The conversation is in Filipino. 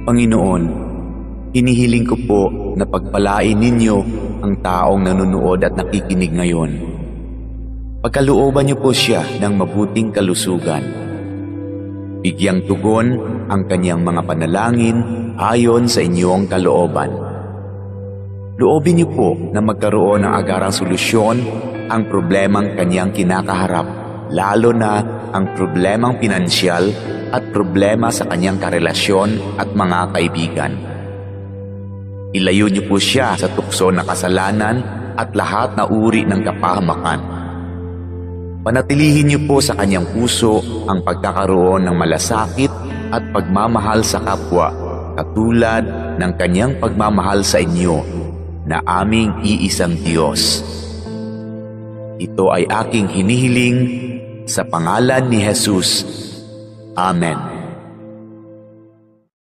Panginoon, hinihiling ko po na pagpalain ninyo ang taong nanonood at nakikinig ngayon. Pagkalooban niyo po siya ng mabuting kalusugan. Bigyang tugon ang kanyang mga panalangin ayon sa inyong kalooban. Loobin niyo po na magkaroon ng agarang solusyon ang problemang kanyang kinakaharap, lalo na ang problemang pinansyal at problema sa kanyang karelasyon at mga kaibigan. Ilayo niyo po siya sa tukso ng kasalanan at lahat na uri ng kapahamakan. Panatilihin niyo po sa kanyang puso ang pagkakaroon ng malasakit at pagmamahal sa kapwa, katulad ng kanyang pagmamahal sa inyo na aming iisang Diyos. Ito ay aking hinihiling sa pangalan ni Jesus. Amen.